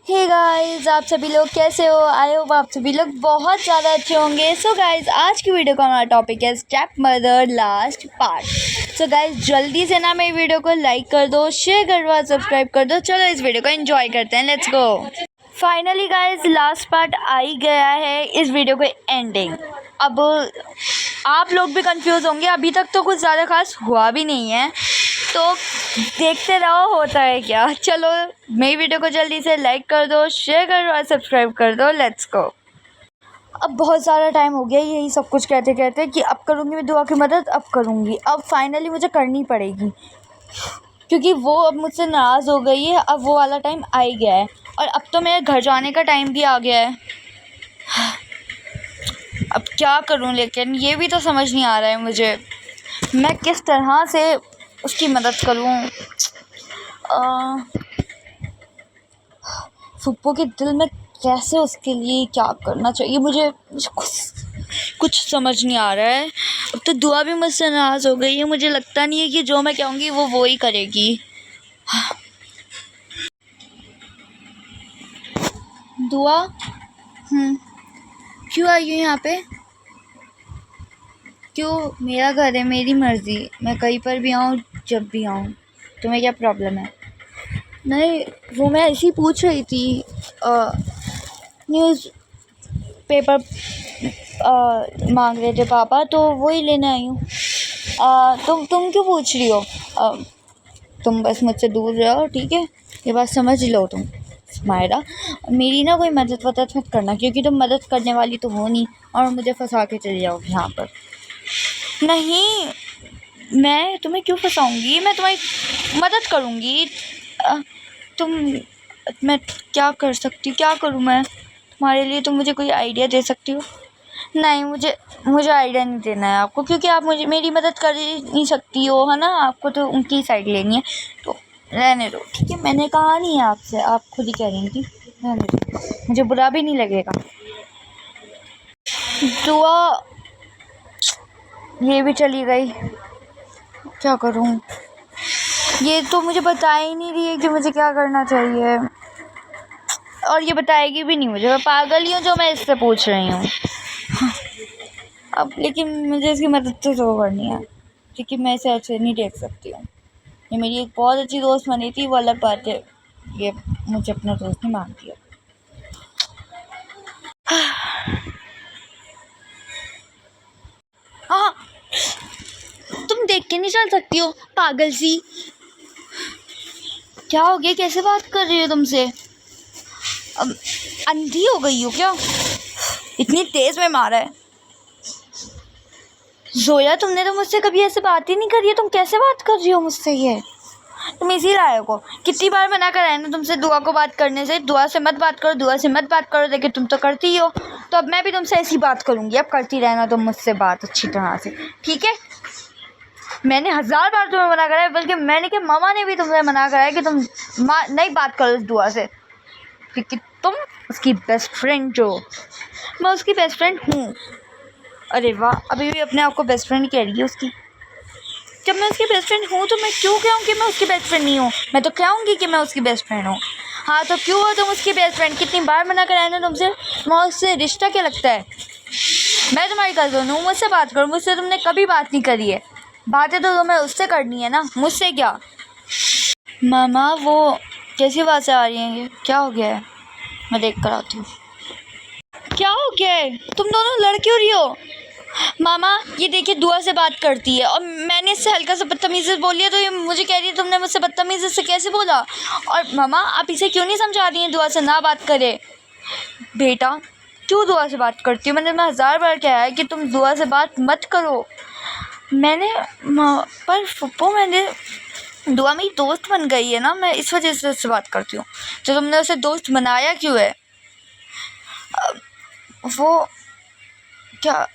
Hey guys, आप सभी लोग कैसे हो? आई होप आप सभी लोग बहुत ज़्यादा अच्छे होंगे। सो गाइस, आज की वीडियो का हमारा टॉपिक है step mother last part. So guys, जल्दी से ना मेरी वीडियो को लाइक कर दो, शेयर कर दो, सब्सक्राइब कर दो। चलो इस वीडियो को एंजॉय करते हैं, let's go. Finally guys, last part आ ही गया है इस वीडियो के एंडिंग। अब आप लोग भी कंफ्यूज होंगे, अभी तक तो कुछ ज़्यादा खास हुआ भी नहीं है, तो देखते रहो होता है क्या। चलो मेरी वीडियो को जल्दी से लाइक कर दो, शेयर कर दो और सब्सक्राइब कर दो, लेट्स गो। अब बहुत सारा टाइम हो गया यही सब कुछ कहते कहते कि अब करूँगी मैं दुआ की मदद, अब करूँगी, अब फाइनली मुझे करनी पड़ेगी, क्योंकि वो अब मुझसे नाराज़ हो गई है। अब वो वाला टाइम आ ही गया है और अब तो मेरे घर जाने का टाइम भी आ गया है। अब क्या करूँ, लेकिन ये भी तो समझ नहीं आ रहा है मुझे मैं किस तरह से उसकी मदद करूँ। फुप्पो के दिल में कैसे उसके लिए क्या करना चाहिए, मुझे कुछ समझ नहीं आ रहा है। अब तो दुआ भी मुझसे नाराज़ हो गई है, मुझे लगता नहीं है कि जो मैं कहूँगी वो ही करेगी। दुआ, क्यों आई हो यहाँ पे? क्यों? मेरा घर है, मेरी मर्ज़ी, मैं कहीं पर भी आऊँ, जब भी आऊँ, तुम्हें क्या प्रॉब्लम है? नहीं, वो मैं ऐसी पूछ रही थी, न्यूज़ पेपर मांग रहे थे पापा, तो वही लेने आई हूँ। तुम क्यों पूछ रही हो? तुम बस मुझसे दूर रहो, ठीक है? ये बात समझ लो तुम मायरा। मेरी ना कोई मदद वदद मत करना, क्योंकि तुम मदद करने वाली तो हो नहीं और मुझे फंसा के चली जाओगी यहाँ पर। नहीं, मैं तुम्हें क्यों फंसाऊँगी, मैं तुम्हारी मदद करूँगी। मैं क्या कर सकती हूँ, क्या करूँ मैं तुम्हारे लिए? तुम मुझे कोई आइडिया दे सकती हो? नहीं, मुझे आइडिया नहीं देना है आपको, क्योंकि आप मुझे मेरी मदद कर ही नहीं सकती हो, है ना? आपको तो उनकी साइड लेनी है, तो रहने दो, ठीक है? मैंने कहा नहीं है आपसे, आप खुद ही कह रही थी, रहने दो, मुझे बुरा भी नहीं लगेगा। दुआ, ये भी चली गई, क्या करूँ? ये तो मुझे बता ही नहीं रही है कि मुझे क्या करना चाहिए, और ये बताएगी भी नहीं मुझे। मैं पागल ही हूँ जो मैं इससे पूछ रही हूँ। अब लेकिन मुझे इसकी मदद तो ज़रूर करनी है, क्योंकि मैं इसे ऐसे नहीं देख सकती हूँ। ये मेरी एक बहुत अच्छी दोस्त बनी थी, वो अलग बात है, ये मुझे अपना दोस्त नहीं मानती है। हाँ, तुम देख के नहीं चल सकती हो, पागल सी? क्या हो गया, कैसे बात कर रही हो तुमसे? अब अंधी हो गई हो क्या? इतनी तेज़ में मारा है। जोया, तुमने तो मुझसे कभी ऐसे बात ही नहीं करी है, तुम कैसे बात कर रही हो मुझसे? ये तुम इसी लायक हो। कितनी बार मना करा है ना तुमसे दुआ को बात करने से, दुआ से मत बात करो, दुआ से मत बात करो, लेकिन तुम तो करती ही हो। तो अब मैं भी तुमसे ऐसी बात करूँगी, अब करती रहना तुम मुझसे बात अच्छी तरह से, ठीक है? मैंने 1000 बार तुम्हें मना करा है, बल्कि मैंने क्या, मामा ने भी तुमसे मना करा है कि तुम नहीं बात करो इस दुआ से, क्योंकि तुम उसकी बेस्ट फ्रेंड जो। मैं उसकी बेस्ट फ्रेंड हूँ। अरे वाह, अभी भी अपने आप को बेस्ट फ्रेंड कह रही है उसकी। जब मैं उसकी बेस्ट फ्रेंड हूँ तो मैं क्यों कहूँ कि मैं उसकी बेस्ट फ्रेंड नहीं हूँ? मैं तो कहूँगी कि मैं उसकी बेस्ट फ्रेंड हूँ। हाँ, तो क्यों हो तुम उसकी बेस्ट फ्रेंड? कितनी बार मना कराया ना तुमसे? तुम्हारा उससे रिश्ता क्या लगता है? मैं तुम्हारी कज़न हूँ, मुझसे बात करो। मुझसे तुमने कभी बात नहीं करी है, बातें तो तुम्हें उससे करनी है ना, मुझसे क्या? मामा, वो कैसी बातें आ रही हैं? ये क्या हो गया है? मैं देख कर आती हूँ। क्या हो गया है? तुम दोनों लड़ क्यों रही हो? मामा, ये देखिए दुआ से बात करती है, और मैंने इससे हल्का सा बदतमीज़ी से बोल लिया, तो ये मुझे कह रही है तुमने मुझसे बदतमीज़ी से कैसे बोला? और मामा, आप इसे क्यों नहीं समझा रही हैं दुआ से ना बात करे? बेटा, क्यों दुआ से बात करती हो? मैंने 1000 बार कहा है कि तुम दुआ से बात मत करो। पर फुप्पो, मैंने दुआ मेरी दोस्त बन गई है ना, मैं इस वजह से उससे बात करती हूँ। तो तुमने उसे दोस्त बनाया क्यों है? वो क्या,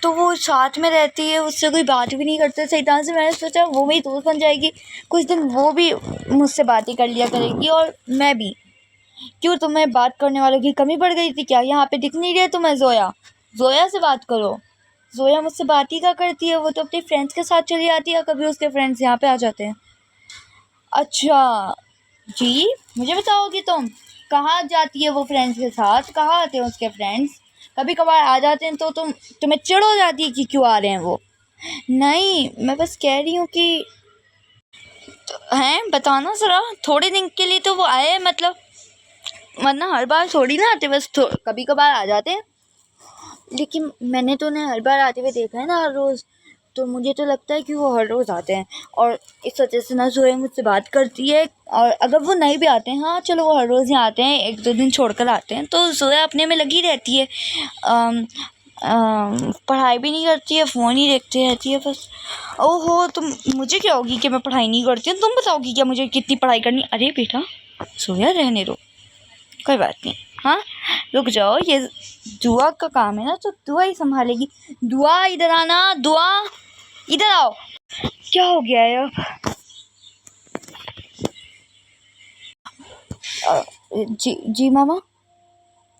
तो वो साथ में रहती है, उससे कोई बात भी नहीं करते सही तरह से। मैंने सोचा वो मेरी दोस्त बन जाएगी, कुछ दिन वो भी मुझसे बातें कर लिया करेगी और मैं भी। क्यों, तुम्हें बात करने वालों की कमी पड़ गई थी क्या? यहाँ पे दिख नहीं रही तुम्हें जोया से बात करो। जोया मुझसे बात ही क्या करती है? वो तो अपने फ्रेंड्स के साथ चली जाती है, कभी उसके फ्रेंड्स यहाँ पे आ जाते हैं। अच्छा जी, मुझे बताओगी तुम? कहाँ जाती है वो फ्रेंड्स के साथ? कहाँ आते हैं उसके फ्रेंड्स? कभी कभार आ जाते हैं तो तुम्हें चिढ़ हो जाती है कि क्यों आ रहे हैं वो। नहीं, मैं बस कह रही हूँ कि हैं, बताना ज़रा, थोड़े दिन के लिए तो वो आए हैं, मतलब वरना हर बार थोड़ी ना आते, बस कभी कभार आ जाते हैं। लेकिन मैंने तो उन्हें हर बार आते हुए देखा है ना, हर रोज़, तो मुझे तो लगता है कि वो हर रोज़ आते हैं। और इस वजह से ना जोया मुझसे बात करती है, और अगर वो नहीं भी आते हैं, हाँ चलो वो हर रोज़ ही आते हैं, एक दो दिन छोड़ कर आते हैं, तो जोया अपने में लगी रहती है। पढ़ाई भी नहीं करती है, फ़ोन ही देखती रहती है बस। ओहो, तुम, मुझे क्या होगी कि मैं पढ़ाई नहीं करती हूँ? तुम बताओगी क्या मुझे कितनी पढ़ाई करनी? अरे बेटा सोया, रहने दो, कोई बात नहीं। हाँ, रुक जाओ, ये दुआ का काम है ना, तो दुआ ही संभालेगी। दुआ इधर आना, दुआ इधर आओ। क्या हो गया है अब? जी मामा,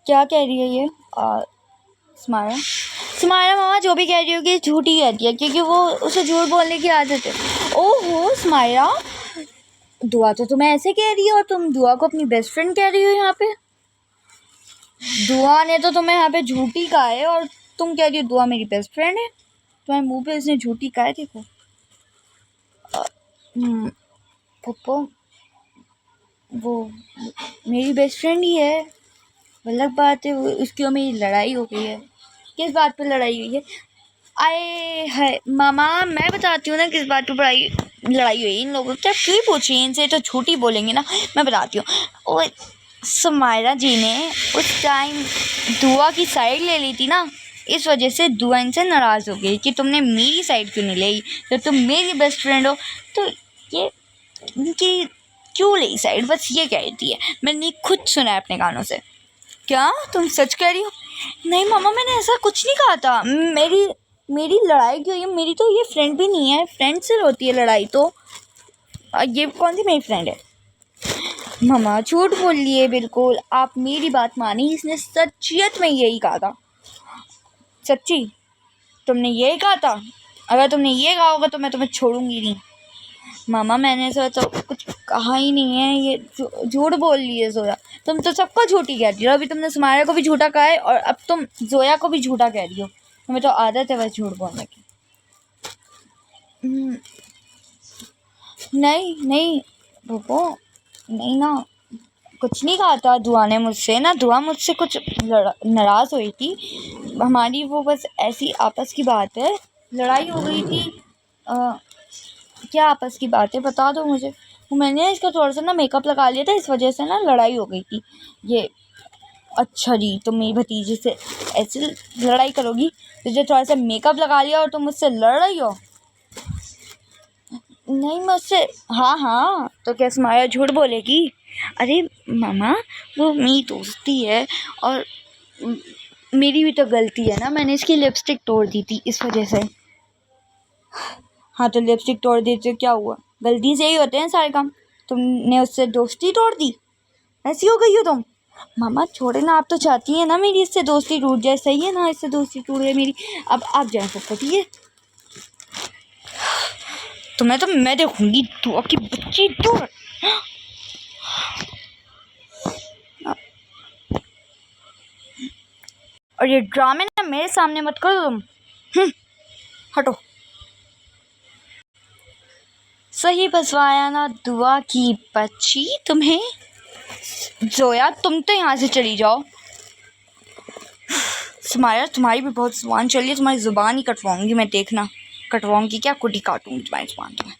क्या कह रही है ये स्माइला? स्माइला मामा जो भी कह रही होगी झूठ ही कहती है, क्योंकि वो उसे झूठ बोलने की आदत है। ओहो स्माइला, दुआ तो तुम्हें ऐसे कह रही है, और तुम दुआ को अपनी बेस्ट फ्रेंड कह रही हो यहाँ पे? दुआ ने तो तुम्हें यहाँ पे झूठी कहा है, और तुम कह रही हो दुआ मेरी बेस्ट फ्रेंड है? तुम्हारे मुंह पे उसने झूठी कहा है, देखो। पप्पो, वो मेरी बेस्ट फ्रेंड ही है, अलग बात है, उसकी और मेरी लड़ाई हो गई है। किस बात पे लड़ाई हुई है? आए है मामा, मैं बताती हूँ ना किस बात पे लड़ाई हुई इन लोगों से। क्यों पूछिए इनसे, तो झूठी बोलेंगे ना। मैं बताती हूँ। और समायरा जी ने उस टाइम दुआ की साइड ले ली थी ना, इस वजह से दुआ इनसे नाराज़ हो गई कि तुमने मेरी साइड क्यों नहीं ली, जब तुम मेरी बेस्ट फ्रेंड हो। तो ये इनकी क्यों ली साइड, बस ये कहती है। मैंने खुद सुना है अपने कानों से। क्या तुम सच कह रही हो? नहीं मामा, मैंने ऐसा कुछ नहीं कहा था। मेरी लड़ाई क्यों है? मेरी तो ये फ्रेंड भी नहीं है, फ्रेंड से होती है लड़ाई तो। ये कौन सी मेरी फ्रेंड है? मामा झूठ बोल लिए बिल्कुल, आप मेरी बात मानी, इसने सच्चियत में यही कहा था। सच्ची तुमने यही कहा था? अगर तुमने ये कहा होगा तो मैं तुम्हें छोड़ूंगी नहीं। मामा मैंने ऐसा तो कुछ कहा ही नहीं है, ये झूठ बोल रही है जोया। तुम तो सबको झूठी कह रही हो, अभी तुमने सुमाया को भी झूठा कहा है, और अब तुम जोया को भी झूठा कह रही हो। तुम्हें तो आदत है बस झूठ बोलने की। नहीं नहीं रुको, नहीं ना, कुछ नहीं कहा था दुआ ने मुझसे ना। दुआ मुझसे कुछ नाराज़ हुई थी हमारी, वो बस ऐसी आपस की बात है, लड़ाई हो गई थी। क्या आपस की बात है बता दो मुझे। मैंने इसका थोड़ा सा ना मेकअप लगा लिया था, इस वजह से ना लड़ाई हो गई थी ये। अच्छा जी, तुम मेरी भतीजी से ऐसे लड़ाई करोगी? तुझे थोड़ा सा मेकअप लगा लिया और तुम मुझसे लड़ रही हो? नहीं मुझसे, हाँ हाँ, तो क्या समाया झूठ बोलेगी? अरे मामा, वो मेरी दोस्ती है, और मेरी भी तो गलती है ना, मैंने इसकी लिपस्टिक तोड़ दी थी इस वजह से। हाँ तो लिपस्टिक तोड़ दी तो क्या हुआ? गलती से ही होते हैं सारे काम। तुमने उससे दोस्ती तोड़ दी, ऐसी हो गई हो तुम। मामा छोड़े ना, आप तो चाहती हैं ना मेरी इससे दोस्ती टूट जाए, सही है ना, इससे दोस्ती टूट गई मेरी। अब आप जाए सबको, ठीक है? तुम्हें तो मैं देखूंगी, तू आपकी बच्ची दूर। और ये ड्रामे ना मेरे सामने मत करो तुम। हटो। सही बसवाया ना दुआ की बच्ची तुम्हें। जोया तुम तो यहाँ से चली जाओ। समाया तुम्हारी भी बहुत जुबान चली है, तुम्हारी जुबान ही कटवाऊंगी मैं, देखना। कटवाऊंगी क्या, कुटी काटूंगी तुम्हारी जुबान तुम्हें।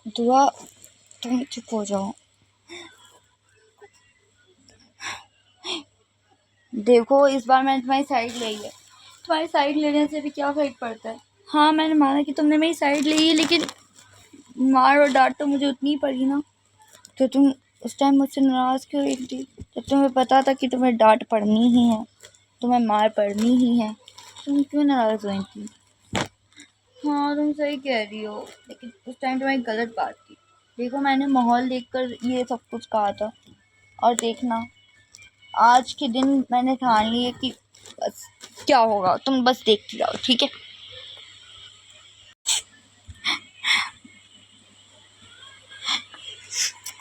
दुआ तुम चुप हो जाओ। देखो इस बार मैंने तुम्हारी साइड ली है, तुम्हारी साइड लेने से भी क्या फ़र्क पड़ता है? हाँ मैंने माना कि तुमने मेरी साइड ली है, लेकिन मार और डांट तो मुझे उतनी ही पड़ी ना। तो तुम उस टाइम मुझसे नाराज़ क्यों हुई थी, जब तुम्हें पता था कि तुम्हें डांट पड़नी ही है, तुम्हें मार पड़नी ही है? तुम क्यों नाराज़ हुई थी? हाँ तुम सही कह रही हो, लेकिन उस टाइम तुम्हारी गलत बात थी। देखो मैंने माहौल देखकर ये सब कुछ कहा था, और देखना आज के दिन मैंने ठान ली है कि बस क्या होगा तुम बस देखती जाओ, ठीक है?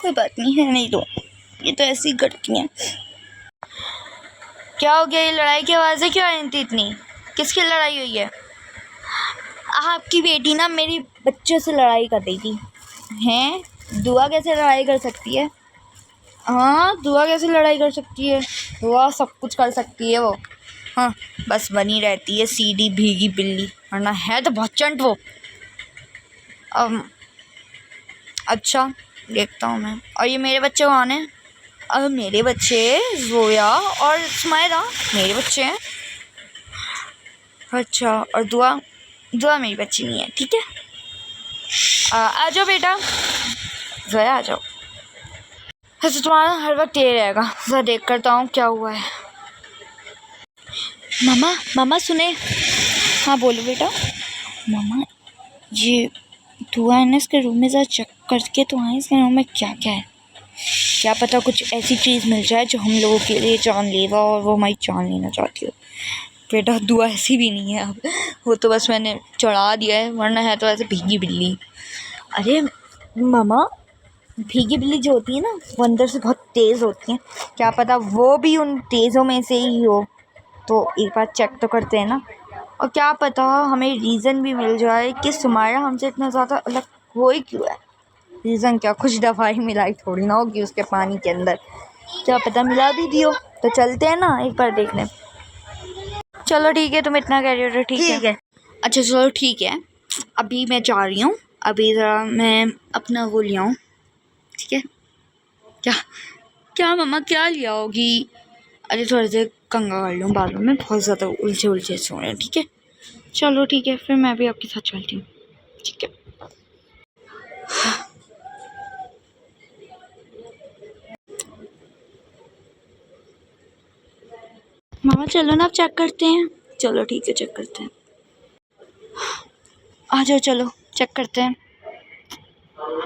कोई बात नहीं है, नहीं दो, ये तो ऐसे ही करती हैं। क्या हो गया, ये लड़ाई की आवाज़ें क्यों आ रही थी इतनी? किसकी लड़ाई हुई है? आपकी बेटी ना मेरी बच्चों से लड़ाई कर रही थी। हैं? दुआ कैसे लड़ाई कर सकती है? हाँ, दुआ कैसे लड़ाई कर सकती है? दुआ सब कुछ कर सकती है वो। हाँ, बस बनी रहती है सीधी भीगी बिल्ली, वरना है तो बहुत चंट वो। अच्छा, देखता हूँ मैं। और ये मेरे बच्चे कौन हैं? अब मेरे बच्चे जोया और सुमायरा मेरे बच्चे हैं। अच्छा, और दुआ मेरी बच्ची नहीं है, ठीक है। आ जाओ बेटा, जोया आ जाओ। वैसे तुम्हारा हर वक्त ये रहेगा। ज़रा देख करता हूँ क्या हुआ है। मामा सुने। हाँ बोलो बेटा। मामा, ये दुआ है ना, इसके रूम में ज़रा चेक करके तो आए, इसके रूम में क्या क्या है। क्या पता कुछ ऐसी चीज़ मिल जाए जो हम लोगों के लिए जानलेवा और वो हमारी जान लेना चाहती हो। बेटा दुआ ऐसी भी नहीं है, अब वो तो बस मैंने चढ़ा दिया है, वरना है तो ऐसे भीगी बिल्ली। अरे मामा, भीगी बिल्ली जो होती है ना, वो अंदर से बहुत तेज़ होती हैं। क्या पता वो भी उन तेज़ों में से ही हो, तो एक बार चेक तो करते हैं ना। और क्या पता हमें रीज़न भी मिल जाए कि सुमायरा हमसे इतना ज़्यादा अलग हो ही क्यों है। रीज़न क्या, कुछ दवाई मिलाई थोड़ी ना होगी उसके पानी के अंदर, क्या पता मिला भी दियो। तो चलते हैं ना एक बार देखने। चलो ठीक है, तुम इतना कह रही हो तो ठीक है। अच्छा चलो ठीक है, अभी मैं जा रही हूँ, अभी ज़रा मैं अपना वो ले आऊँ, ठीक है। क्या मम्मा क्या लिया होगी? अरे थोड़ी देर कंघा कर लूँ बालों में, बहुत ज़्यादा उलझे सो रहे हैं, ठीक है। चलो ठीक है, फिर मैं भी आपके साथ चलती हूँ, ठीक है। मामा चलो ना, आप चेक करते हैं। चलो ठीक है, चेक करते हैं। आ जाओ, चलो चेक करते हैं।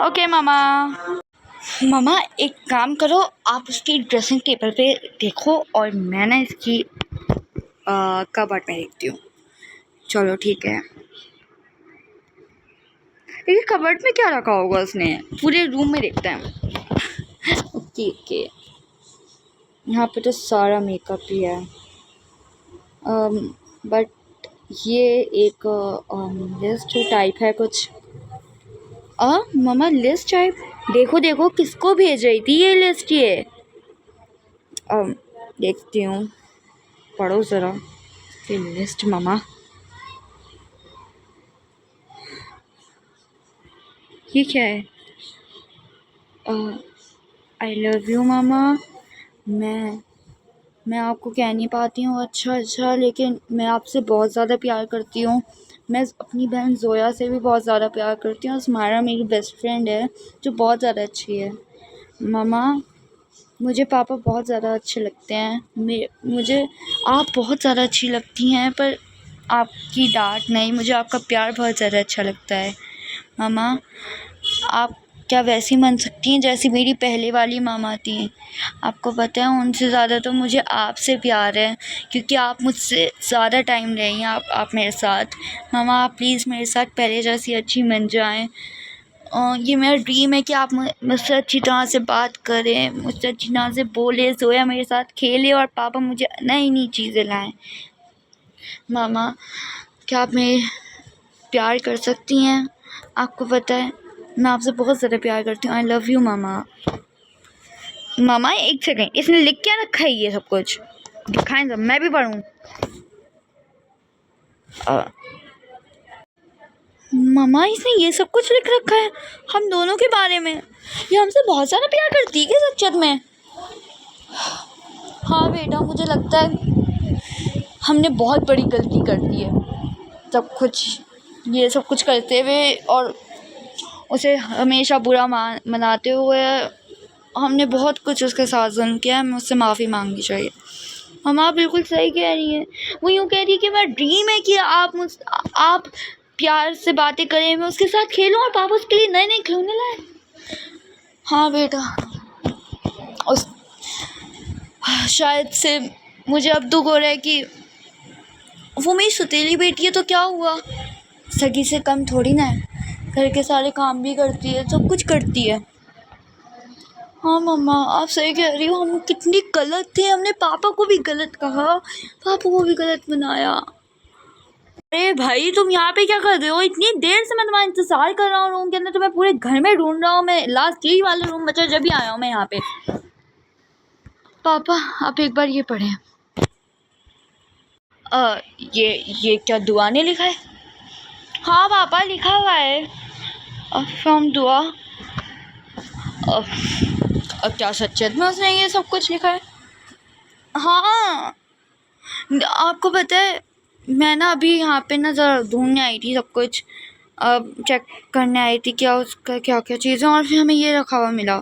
ओके मामा एक काम करो, आप उसकी ड्रेसिंग टेबल पे देखो और मैं ना इसकी कबर्ड में देखती हूँ। चलो ठीक है। ये कबर्ड में क्या रखा होगा उसने? पूरे रूम में देखते हैं। ओके, यहाँ पे तो सारा मेकअप ही है, बट ये एक लिस्ट टाइप है कुछ। मामा लिस्ट टाइप? देखो किसको भेज रही थी ये लिस्ट? ये देखती हूँ, पढ़ो ज़रा ये लिस्ट। मामा ये क्या है? आई लव यू मामा। मैं आपको कह नहीं पाती हूँ अच्छा, लेकिन मैं आपसे बहुत ज़्यादा प्यार करती हूँ। मैं अपनी बहन जोया से भी बहुत ज़्यादा प्यार करती हूँ। सुमायरा मेरी बेस्ट फ्रेंड है जो बहुत ज़्यादा अच्छी है। मामा मुझे पापा बहुत ज़्यादा अच्छे लगते हैं, मुझे आप बहुत ज़्यादा अच्छी लगती हैं, पर आपकी डांट नहीं, मुझे आपका प्यार बहुत ज़्यादा अच्छा लगता है। मामा आप क्या वैसी बन सकती हैं जैसी मेरी पहले वाली मामा थी? आपको पता है उनसे ज़्यादा तो मुझे आपसे प्यार है, क्योंकि आप मुझसे ज़्यादा टाइम रही हैं आप मेरे साथ। मामा आप प्लीज़ मेरे साथ पहले जैसी अच्छी बन जाएं। ये मेरा ड्रीम है कि आप मुझसे अच्छी तरह से बात करें, मुझसे अच्छी तरह से बोले, जोया मेरे साथ खेले और पापा मुझे नई चीज़ें लाएं। मामा क्या आप मेरे प्यार कर सकती हैं? आपको पता है मैं आपसे बहुत ज़्यादा प्यार करती हूँ। आई लव यू मामा। मामा एक सेकेंड, इसने लिख क्या रखा है ये सब कुछ? दिखाएं जब मैं भी पढ़ूँ। मामा इसने ये सब कुछ लिख रखा है हम दोनों के बारे में? ये हमसे बहुत ज़्यादा प्यार करती है क्या सच्चत में? हाँ बेटा, मुझे लगता है हमने बहुत बड़ी गलती कर दी है ये सब कुछ करते हुए, और उसे हमेशा बुरा मनाते हुए। हमने बहुत कुछ उसके साथ जुल्म किया है, हमें उससे माफ़ी मांगनी चाहिए। मामा बिल्कुल सही कह रही हैं, वो यूँ कह रही है कि मेरा ड्रीम है कि आप प्यार से बातें करें, मैं उसके साथ खेलूं और पापा उसके लिए नए खिलौने लाए। हाँ बेटा, उस शायद से मुझे अब दुख हो रहा है कि वो मेरी सौतेली बेटी है तो क्या हुआ, सगी से कम थोड़ी ना है, घर के सारे काम भी करती है, सब कुछ करती है। हाँ मम्मा, आप सही कह रही हो, हम कितनी गलत थे, हमने पापा को भी गलत कहा, पापा को भी गलत बनाया। अरे भाई तुम यहाँ पे क्या कर रहे हो? इतनी देर से मैं तुम्हारा इंतजार कर रहा हूँ रूम के अंदर, तुम्हें पूरे घर में ढूंढ रहा हूँ मैं, लास्ट यही वाला रूम बचा जब भी आया हूँ मैं यहाँ पे। पापा आप एक बार ये पढ़ें। ये क्या दुआ ने लिखा है? हाँ पापा लिखा हुआ है फ्रॉम दुआ। क्या सच्चेत में उसने ये सब कुछ लिखा है? हाँ आपको पता है, मैं ना अभी यहाँ पे ना ज़रा ढूंढने आई थी सब कुछ, चेक करने आई थी क्या उसका क्या क्या चीज़ें, और फिर हमें ये रखा हुआ मिला।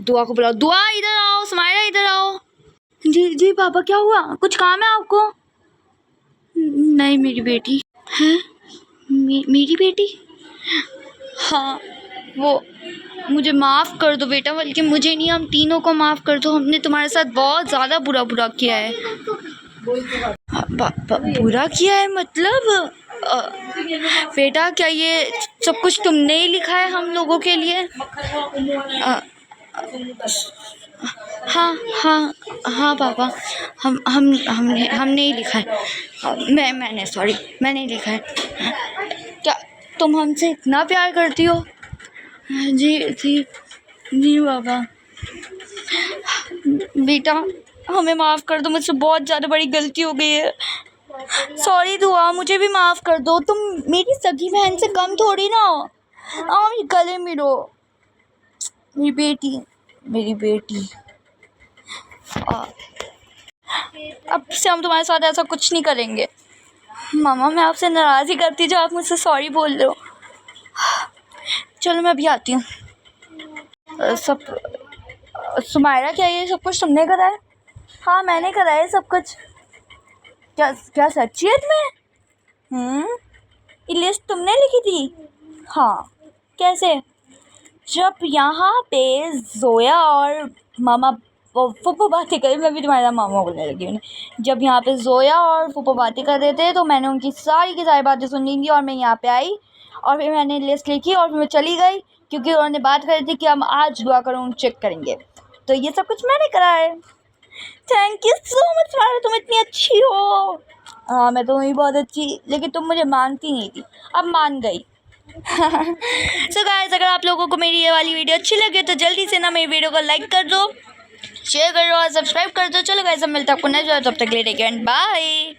दुआ को बुलाओ, दुआ इधर आओ, सुमायरा इधर आओ। जी जी पापा क्या हुआ, कुछ काम है आपको? नहीं मेरी बेटी है। मेरी बेटी? हाँ वो, मुझे माफ़ कर दो बेटा, बल्कि मुझे नहीं हम तीनों को माफ़ कर दो, हमने तुम्हारे साथ बहुत ज़्यादा बुरा किया है। बुरा किया है मतलब? बेटा क्या ये सब कुछ तुमने ही लिखा है हम लोगों के लिए? हाँ हाँ हाँ पापा, हमने ही लिखा है। मैंने ही लिखा है। क्या तुम हमसे इतना प्यार करती हो? जी जी जी पापा। बेटा हमें माफ़ कर दो, मुझसे बहुत ज़्यादा बड़ी गलती हो गई है। सॉरी दुआ, मुझे भी माफ़ कर दो, तुम मेरी सगी बहन से कम थोड़ी ना हो। आओ मेरे गले मिलो, मेरी बेटी। अब से हम तुम्हारे साथ ऐसा कुछ नहीं करेंगे। मामा मैं आपसे नाराज़ ही करती जो आप मुझसे सॉरी बोल रहे हो। चलो मैं अभी आती हूँ। सुमायरा क्या ये सब कुछ तुमने करा है? हाँ मैंने करा है सब कुछ। क्या सच्चियत में? ये लिस्ट तुमने लिखी थी? हाँ कैसे? जब यहाँ पे जोया और मामा फूफो बातें करी, मैं भी तुम्हारा मामा बोलने लगी हूँ। जब यहाँ पे जोया और फूफो बातें कर रहे थे तो मैंने उनकी सारी की सारी बातें सुन ली थी, और मैं यहाँ पे आई और फिर मैंने लिस्ट लिखी और फिर मैं चली गई, क्योंकि उन्होंने बात करी थी कि हम आज दुआ करूँ चेक करेंगे, तो ये सब कुछ मैंने करा है। थैंक यू सो मच मारा, तुम इतनी अच्छी हो। हाँ मैं तो ही बहुत अच्छी, लेकिन तुम मुझे मानती नहीं थी, अब मान गई। सो गाइस अगर आप लोगों को मेरी ये वाली वीडियो अच्छी लगे तो जल्दी से ना मेरी वीडियो को लाइक कर दो, शेयर कर दो और सब्सक्राइब कर दो। चलो गाइस अब मिलता है आपको नेक्स्ट वीडियो, तब तक के लिए टेक केयर एंड बाय।